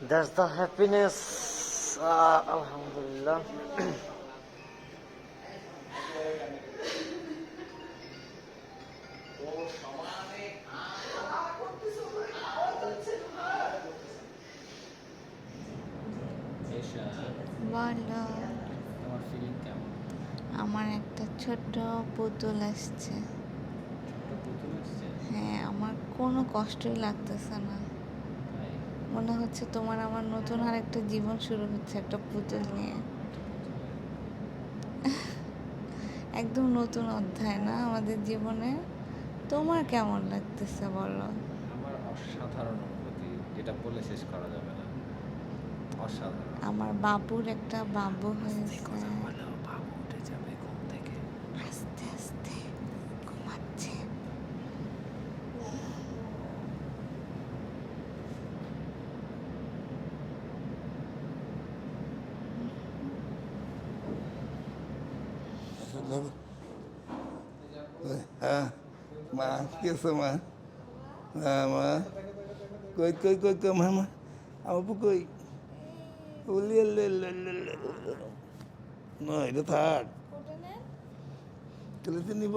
That's the happiness. Alhamdulillah. আমার একটা ছোট পুতুল আসছে। হ্যাঁ, আমার কোনো কষ্টই লাগতেছে না, মনে হচ্ছে তোমার আমার নতুন আর একটা জীবন শুরু হচ্ছে একটা পুতুল নিয়ে। একদম নতুন অধ্যায় না আমাদের জীবনে। তোমার কেমন লাগতেছে বলো? আমার অসাধারণ অনুভূতি, যেটা বলে শেষ করা যাবে না। অসাধারণ। আমার বাবুর একটা বাবু হয়েছে। বাবু উঠে যাবে ঘুম থেকে, আস্তে আস্তে ঘুমাচ্ছে। হ্যাঁ মা, কি আছে মা? হ্যাঁ মা, কই কই কই কই মা, মা আমার পু কই? না এটা থাক, চলে নিব।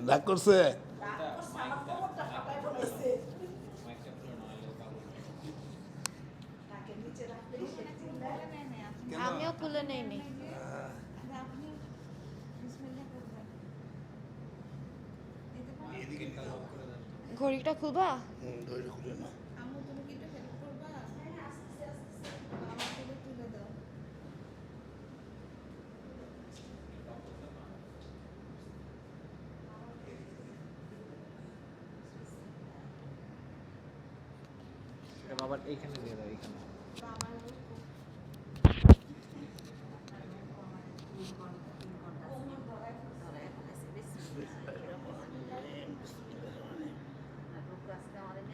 ডাক করছে? আমিও খুলে নেইনি। ঘড়িটা খুলবা? ঘড়ি খুলে না। বাবার এইখানে দিয়ে দাও, এইখানে।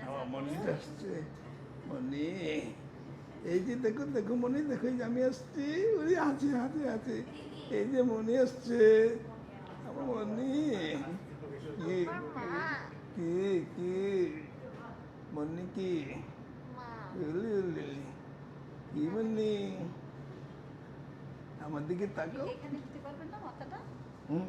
আমার মনি আসছে, মনি এই যে দেখো দেখো মনি, দেখো এই যে আমি আসছি, ওই আছে আছে আছে, এই যে মনি আসছে আমার মনি। কি কি কি মনি কি কি মনি, আমার দিকে তাকাও। হুম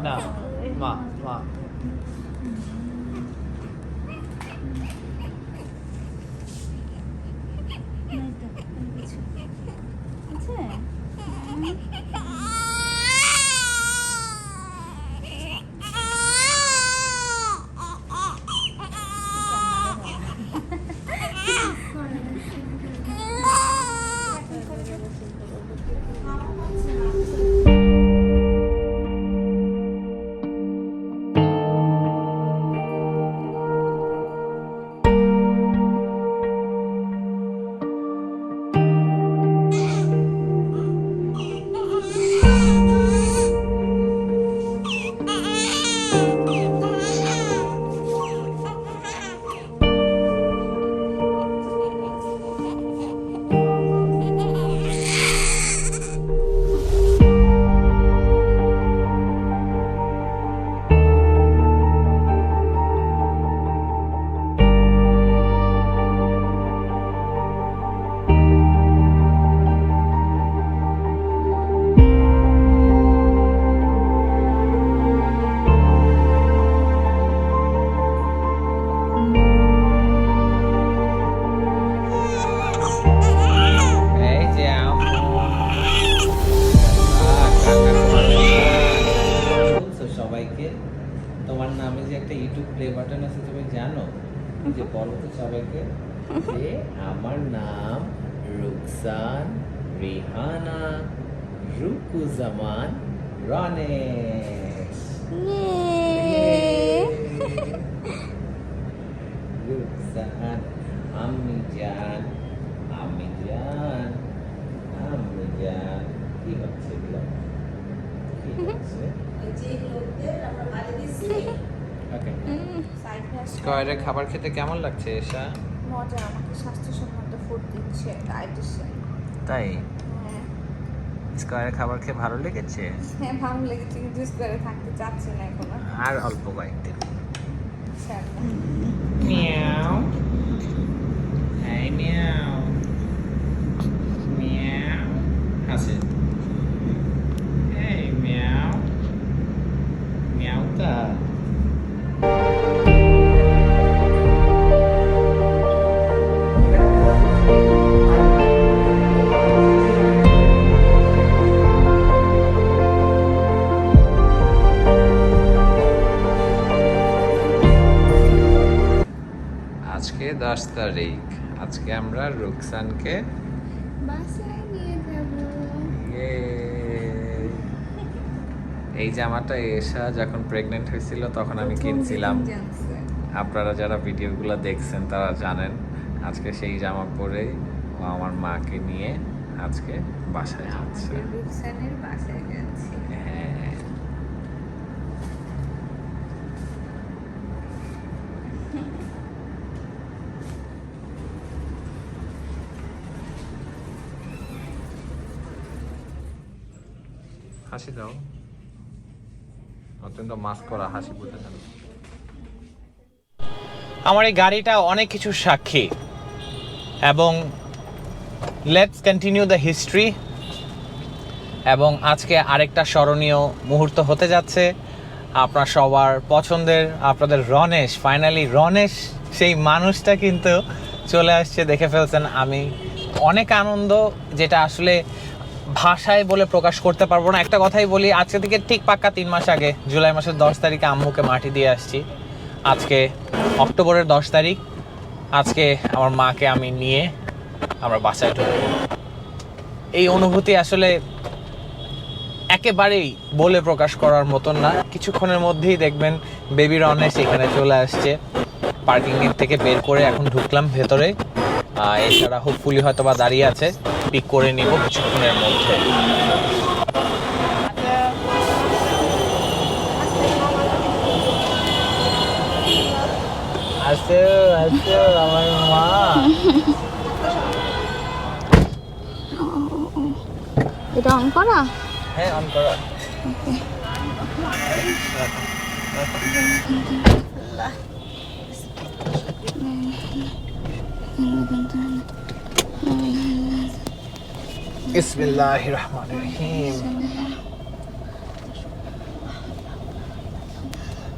না মা মা তোমার নামে যে একটা ইউটিউব প্লে বাটন আছে তুমি জানো? যে বলো তো সবাইকে যে আমার নাম রুকসান রিহানা রুকুজামান রনেশ। রুকসান আম্মি জান আম্মি জান আম্মি জান। কি হচ্ছে এগুলো? কি হচ্ছে? ওকে। স্কয়ারে খাবার খেতে কেমন লাগছে এশা? মজা, আমাকে স্বাস্থ্যসম্মত ফুড দিচ্ছে ডায়েটিশিয়ান। তাই স্কয়ারে খাবার খেয়ে ভালো লেগেছে? হ্যাঁ ভালো লেগেছে, কিন্তু স্কয়ারে থাকতে চাচ্ছি না এখন আর অল্প কয়েকদিন। ইনশাআল্লাহ। মিয়াও এই মিয়াও মিয়াও হাসে। এই মিয়াও মিয়াওটা আজকে 10 তারিখ। আজকে আমরা রুকসানকে বাসায় নিয়ে যাব। এই জামাটা এসা যখন প্রেগনেন্ট হয়েছিল তখন আমি কিনছিলাম। আপনারা যারা ভিডিওগুলো দেখছেন তারা জানেন। আজকে সেই জামা পরেই ও আমার মাকে নিয়ে আজকে বাসায় যাচ্ছে। রুকসানের বাসায় যাচ্ছি। হ্যাঁ হাসি দাও, অত্যন্ত মাস্ক করা হাসি বলতে জানো। আমার এই গাড়িটা অনেক কিছু সাক্ষী, এবং লেটস কন্টিনিউ দ্য হিস্ট্রি। এবং আজকে আরেকটা স্মরণীয় মুহূর্ত হতে যাচ্ছে। আপনার সবার পছন্দের আপনাদের রনেশ, ফাইনালি রনেশ সেই মানুষটা কিন্তু চলে আসছে, দেখে ফেলছেন। আমি অনেক আনন্দ, যেটা আসলে ভাষায় বলে প্রকাশ করতে পারবো না। একটা কথাই বলি, আজকে থেকে ঠিক পাক্কা 3 মাস আগে জুলাই মাসের 10 তারিখে আম্মুকে মাটি দিয়ে আসছি। আজকে অক্টোবরের 10 তারিখ। আজকে আমার মাকে আমি নিয়ে আমরা বাসায় ঢুকবো। এই অনুভূতি আসলে একেবারেই বলে প্রকাশ করার মতন না। কিছুক্ষণের মধ্যেই দেখবেন বেবি রনেশ এখানে চলে আসছে। পার্কিং এর থেকে বের করে এখন ঢুকলাম ভেতরে। এছাড়া হোপফুলি হয়তো বা দাঁড়িয়ে আছে, পিক করে নিব কিছুক্ষণের মধ্যে। আসো আসো আমার মা। এটা অন করা? হ্যাঁ অন করা। বিসমিল্লাহির রহমানির রহিম।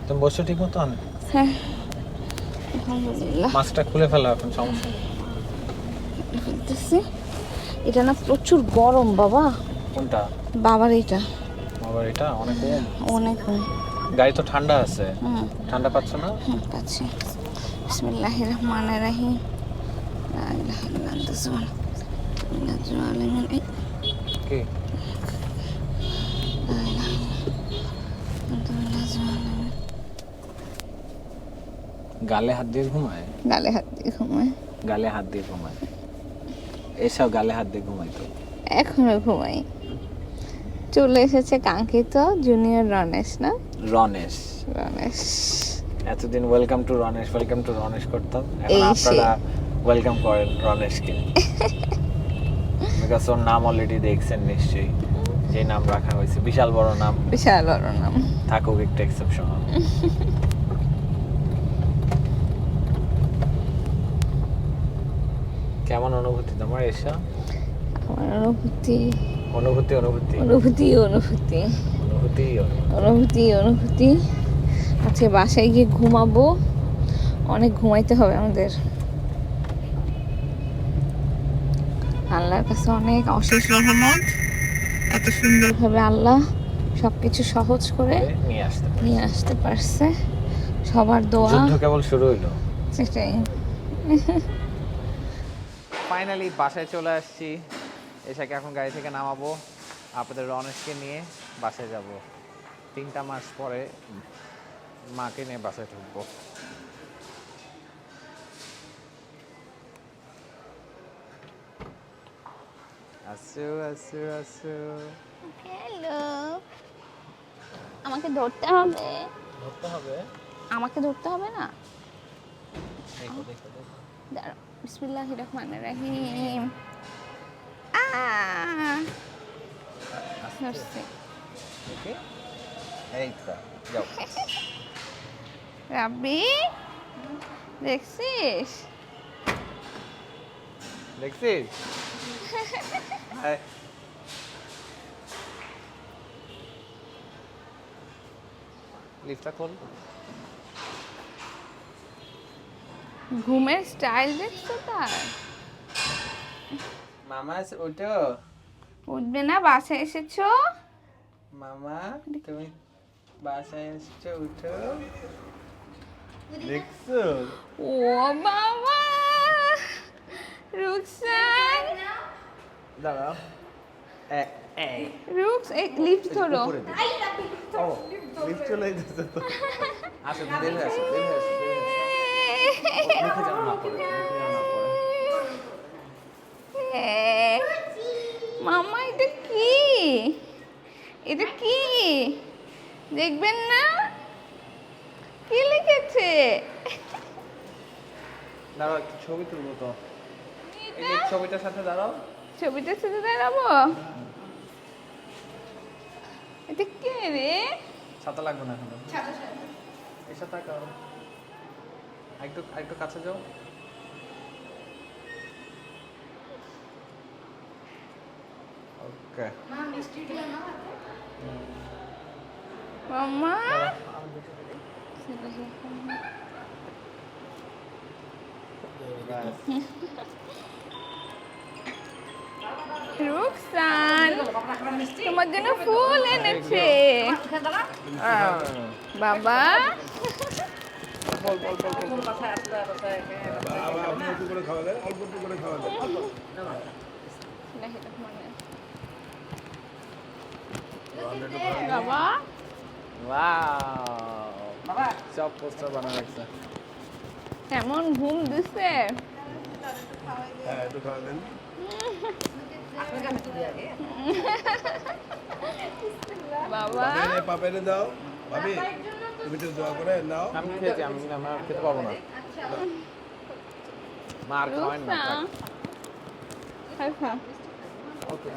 তুমি বসো ঠিক মতন? হ্যাঁ আলহামদুলিল্লাহ। মাস্কটা খুলে ফেলো এখন, সমস্যা ফেলতেছি। এটা না প্রচুর গরম বাবা। কোনটা? বাবার এটা। বাবার এটা অনেক কম। অনেক কম। গাড়ি তো ঠান্ডা আছে। ঠান্ডা পাচ্ছ না? পাচ্ছি। বিসমিল্লাহির রহমানির রহিম। লা ইলাহা ইল্লা আনতা সুবহানাকা। কি? গালে হাত দিয়ে ঘুমায়? গালে হাত দিয়ে ঘুমায়। গালে হাত দিয়ে ঘুমায়। এসব গালে হাত দিয়ে ঘুমাই তো? এখনো ঘুমাই। চলে এসেছে কাঙ্ক্ষিত জুনিয়র রনেশ, না? রনেশ। রনেশ এতদিন welcome to Ronesh welcome to Ronesh করতাম, এখন আপনারা ওয়েলকাম করেন রনেশকে। বিকজ ওর নাম অলরেডি দেখছেন নিশ্চয়ই, যে নাম রাখা হয়েছে বিশাল বড় নাম। বিশাল বড় নাম। থাকুক একটা এক্সেপশন। কেমন অনুভূতি তোমার এসা? আমার অনুভূতি অনুভূতি অনুভূতি অনুভূতি অনুভূতি অনুভূতি অনুভূতি অনুভূতি আজকে বাসায় গিয়ে ঘুমাবো, অনেক ঘুমাইতে হবে আমাদের। আল্লাহর কাছে অনেক অশেষ রহমত, এত সুন্দরভাবে আল্লাহ সবকিছু সহজ করে নিয়ে আসতে পারছে। সবার দোয়া। যুদ্ধ কেবল শুরু হইলো। সেটাই। ফাইনালি বাসায় চলে আসছি। এসাকে এখন গাড়ি থেকে নামাবো, আপনাদের রনেশকে নিয়ে বাসায় যাব। 3টা মাস পরে মাকে নিয়ে বাসায় ঢুকবো। আসো আসো আসো। হ্যালো, আমাকে ধরতে হবে। আমাকে ধরতে হবে না। দেখো দেখো দেখো। দাঁড়াও, বিসমিল্লাহির রহমানির রহিম। ধরছি। ওকে, এই তো যাও। রাব্বি, দেখছিস? দেখছিস? হ্যাঁ। লিফটটা খোল। ঘুমের স্টাইল দেখছো তার? মামা ওঠো। উঠবে না, বাসায় এসেছো? মামা তুমি বাসায় এসছো, উঠো। দেখছো? ও বাবা, রুকসান। দাঁড়াও। রুকস, এই লিফট ধরো। ও লিফট চলে যাচ্ছে তো। আসো বের হয়ে আসো, বের হয়ে আসো, বের হয়ে আসো। মুখে যেন না পড়ে, মুখে যেন না পড়ে। মামা, এটা কি? এটা কি দেখবেন না? কি লিখেছে? দাঁড়াও একটু ছবি তুলবো তো। এই যে ছবিটার সাথে দাঁড়াও। ছবিটার সাথে দাঁড়াবো? এটা কে রে? ছাতা লাগবে না এখন। এর সাথে তাকাও। একটু কাছে যাও। ওকে। মামা, রুকসান তোমার জন্য ফুল এনেছে বাবা। অল্প করে খাওয়া যায়, অল্প করে খাওয়া যায়। বাবা, ওয়াও, সব পোস্টার বানা রাখছে। এমন ঘুম দিছে। হ্যাঁ, একটু খাওয়া দেন। বাবা, পাপেরে দাও। ভাবি, তুমি একটু দোয়া করে নাও। আমি খেয়েছি, আমি খেতে পারবো না। মার খাওয়াই না। আচ্ছা, ওকে,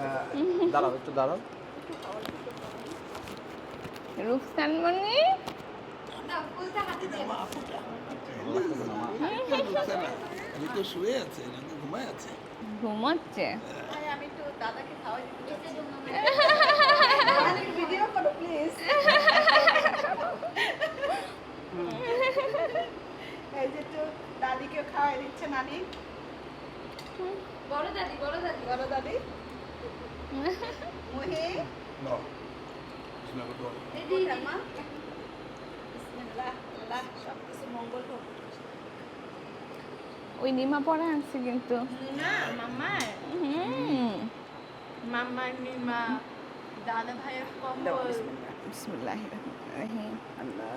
দাঁড়াও একটু দাঁড়াও। রুকসান মনি, আমি তো শুয়ে আছি, নাকি ঘুমায় আছে। ঘুমাচ্ছে। ভিডিও করো প্লিজ। এই যে তো দাদিকে খাওয়াই দিচ্ছে নানি। বড় দাদি মুহি নাও। বিসমিল্লাহ করো। মা বিসমিল্লাহ, আল্লাহ সব কিছু মঙ্গল হোক। ওই নিমা পড়া আনছে কিন্তু। না মাম্মা, মাম্মার নিমা, দাদা ভাইয়ের কম্বল। বিসমিল্লাহির রহমানির রহিম। আল্লাহ